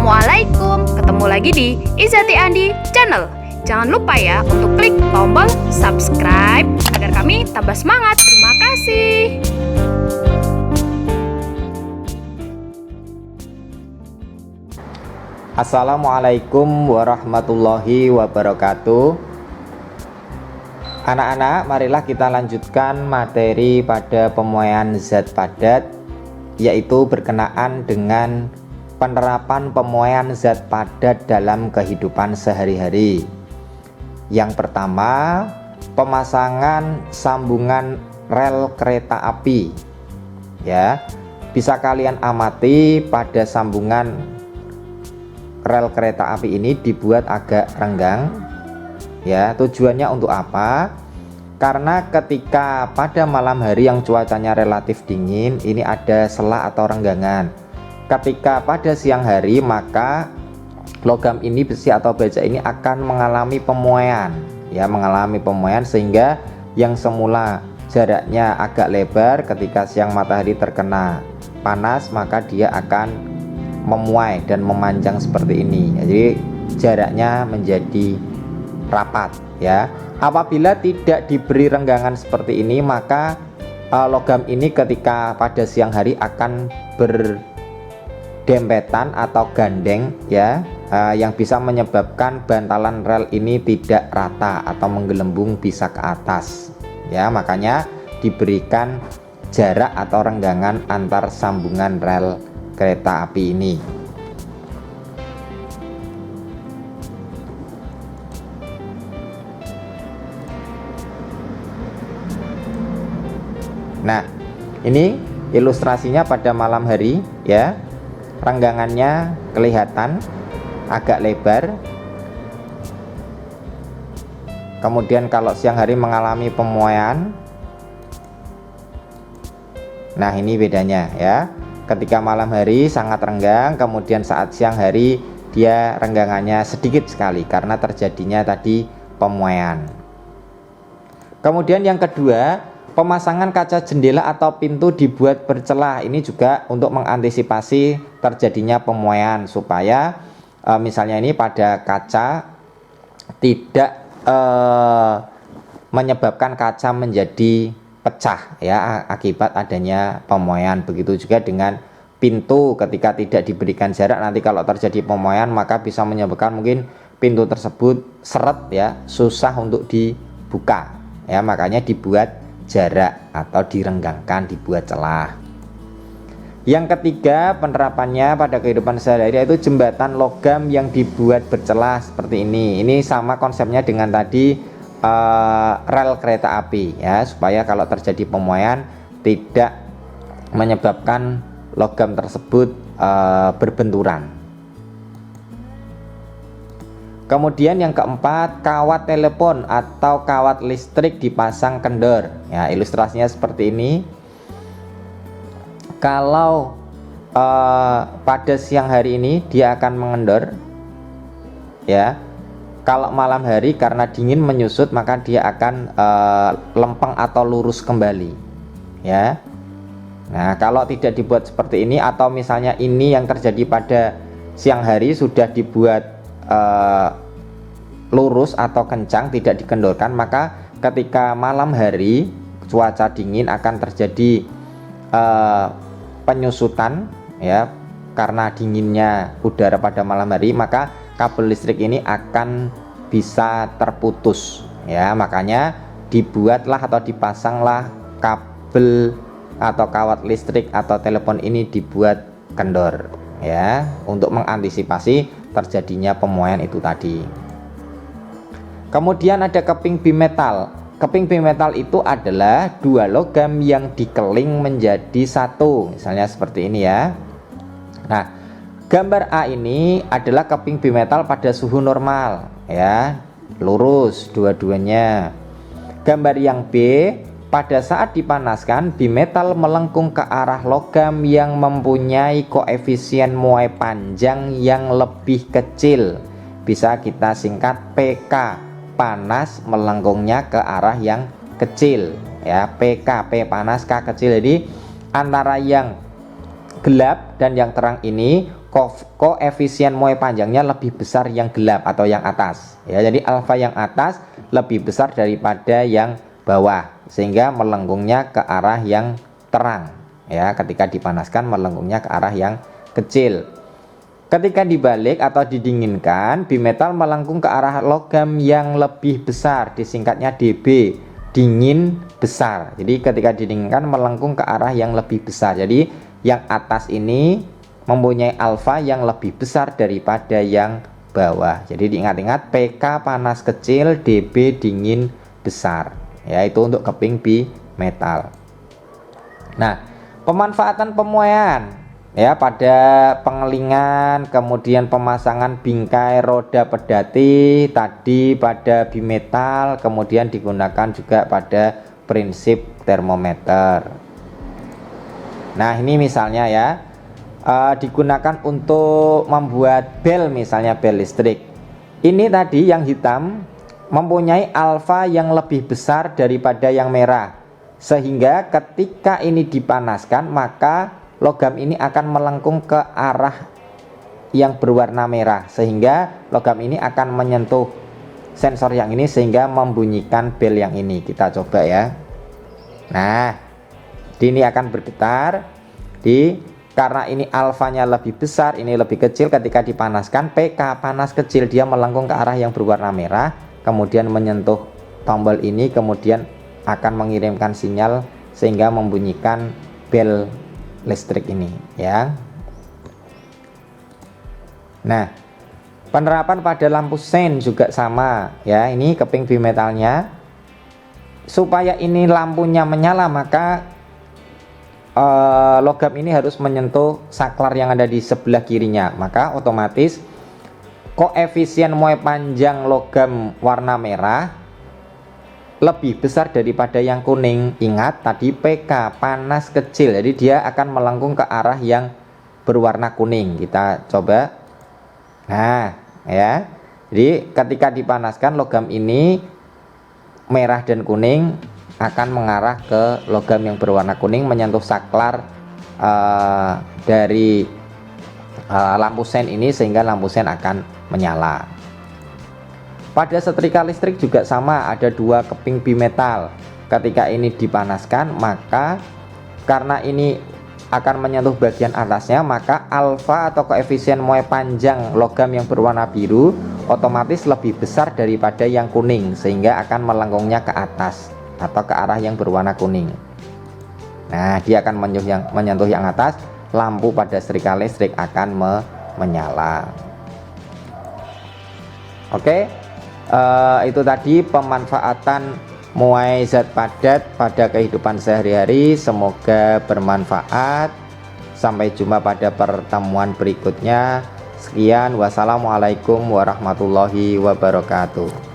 Assalamualaikum, ketemu lagi di Izati Andi Channel. Jangan lupa ya untuk klik tombol subscribe agar kami tambah semangat. Terima kasih. Assalamualaikum warahmatullahi wabarakatuh. Anak-anak, marilah kita lanjutkan materi pada pemuaian zat padat, yaitu berkenaan dengan penerapan pemuaian zat padat dalam kehidupan sehari-hari. Yang pertama, pemasangan sambungan rel kereta api. Ya, bisa kalian amati pada sambungan rel kereta api ini dibuat agak renggang. Ya, tujuannya untuk apa? Karena ketika pada malam hari yang cuacanya relatif dingin, ini ada selah atau renggangan. Ketika pada siang hari, maka logam ini, besi atau baja ini akan mengalami pemuaian, ya, mengalami pemuaian sehingga yang semula jaraknya agak lebar ketika siang matahari terkena panas, maka dia akan memuai dan memanjang seperti ini. Jadi jaraknya menjadi rapat, ya. Apabila tidak diberi renggangan seperti ini, maka logam ini ketika pada siang hari akan berdempetan atau gandeng, ya, yang bisa menyebabkan bantalan rel ini tidak rata atau menggelembung bisa ke atas, ya. Makanya diberikan jarak atau renggangan antar sambungan rel kereta api ini. Nah, ini ilustrasinya pada malam hari, ya. Renggangannya kelihatan agak lebar. Kemudian kalau siang hari mengalami pemuaian. Nah, ini bedanya, ya. Ketika malam hari sangat renggang, kemudian saat siang hari dia renggangannya sedikit sekali karena terjadinya tadi pemuaian. Kemudian yang kedua, pemasangan kaca jendela atau pintu dibuat bercelah. Ini juga untuk mengantisipasi terjadinya pemuaian supaya misalnya ini pada kaca tidak menyebabkan kaca menjadi pecah, ya, akibat adanya pemuaian. Begitu juga dengan pintu, ketika tidak diberikan jarak, nanti kalau terjadi pemuaian maka bisa menyebabkan mungkin pintu tersebut seret, ya, susah untuk dibuka, ya. Makanya dibuat jarak atau direnggangkan, dibuat celah. Yang ketiga, penerapannya pada kehidupan sehari-hari yaitu jembatan logam yang dibuat bercelah seperti ini. Ini sama konsepnya dengan tadi rel kereta api, ya, supaya kalau terjadi pemuaian tidak menyebabkan logam tersebut berbenturan. Kemudian yang keempat, kawat telepon atau kawat listrik dipasang kendor. Ya, ilustrasinya seperti ini. Kalau pada siang hari ini dia akan mengendor, ya. Kalau malam hari karena dingin menyusut maka dia akan lempeng atau lurus kembali, ya. Nah, kalau tidak dibuat seperti ini, atau misalnya ini yang terjadi pada siang hari sudah dibuat lurus atau kencang, tidak dikendorkan, maka ketika malam hari cuaca dingin akan terjadi penyusutan, ya, karena dinginnya udara pada malam hari, maka kabel listrik ini akan bisa terputus, ya. Makanya dibuatlah atau dipasanglah kabel atau kawat listrik atau telepon ini dibuat kendor, ya, untuk mengantisipasi terjadinya pemuaian itu tadi. Kemudian ada keping bimetal. Keping bimetal itu adalah dua logam yang dikeling menjadi satu, misalnya seperti ini, ya. Nah, gambar A ini adalah keping bimetal pada suhu normal, ya, lurus dua-duanya. Gambar yang B, pada saat dipanaskan bimetal melengkung ke arah logam yang mempunyai koefisien muai panjang yang lebih kecil. Bisa kita singkat PK, panas melengkungnya ke arah yang kecil, ya. PK, P panas, K kecil. Jadi antara yang gelap dan yang terang ini koefisien muai panjangnya lebih besar yang gelap atau yang atas ya. Jadi alfa yang atas lebih besar daripada yang bawah sehingga melengkungnya ke arah yang terang ya. Ketika dipanaskan melengkungnya ke arah yang kecil. Ketika dibalik atau didinginkan, bimetal melengkung ke arah logam yang lebih besar, disingkatnya Db, dingin besar. Jadi ketika didinginkan melengkung ke arah yang lebih besar. Jadi yang atas ini mempunyai alfa yang lebih besar daripada yang bawah. Jadi diingat-ingat, PK panas kecil, Db dingin besar. Ya, itu untuk keping bimetal. Nah, pemanfaatan pemuaian ya pada pengelingan, kemudian pemasangan bingkai roda pedati tadi pada bimetal, kemudian digunakan juga pada prinsip termometer. Nah, ini misalnya ya, digunakan untuk membuat bel, misalnya bel listrik. Ini tadi yang hitam mempunyai alfa yang lebih besar daripada yang merah, sehingga ketika ini dipanaskan maka logam ini akan melengkung ke arah yang berwarna merah, sehingga logam ini akan menyentuh sensor yang ini sehingga membunyikan bel yang ini. Kita coba ya. Nah, ini akan bergetar karena ini alfanya lebih besar, ini lebih kecil. Ketika dipanaskan, PK panas kecil, dia melengkung ke arah yang berwarna merah, kemudian menyentuh tombol ini, kemudian akan mengirimkan sinyal sehingga membunyikan bel listrik ini ya. Nah, penerapan pada lampu sen juga sama ya. Ini keping bimetalnya, supaya ini lampunya menyala maka logam ini harus menyentuh saklar yang ada di sebelah kirinya, maka otomatis koefisien muai panjang logam warna merah lebih besar daripada yang kuning. Ingat tadi PK panas kecil, jadi dia akan melengkung ke arah yang berwarna kuning. Kita coba. Nah ya, jadi ketika dipanaskan logam ini merah dan kuning akan mengarah ke logam yang berwarna kuning, menyentuh saklar dari lampu sen ini sehingga lampu sen akan menyala. Pada setrika listrik juga sama, ada dua keping bimetal. Ketika ini dipanaskan maka karena ini akan menyentuh bagian atasnya, maka alfa atau koefisien muai panjang logam yang berwarna biru otomatis lebih besar daripada yang kuning sehingga akan melengkungnya ke atas atau ke arah yang berwarna kuning. Nah, dia akan menyentuh yang atas, lampu pada setrika listrik akan menyala. Oke, itu tadi pemanfaatan muai zat padat pada kehidupan sehari-hari. Semoga bermanfaat. Sampai jumpa pada pertemuan berikutnya. Sekian, wassalamualaikum warahmatullahi wabarakatuh.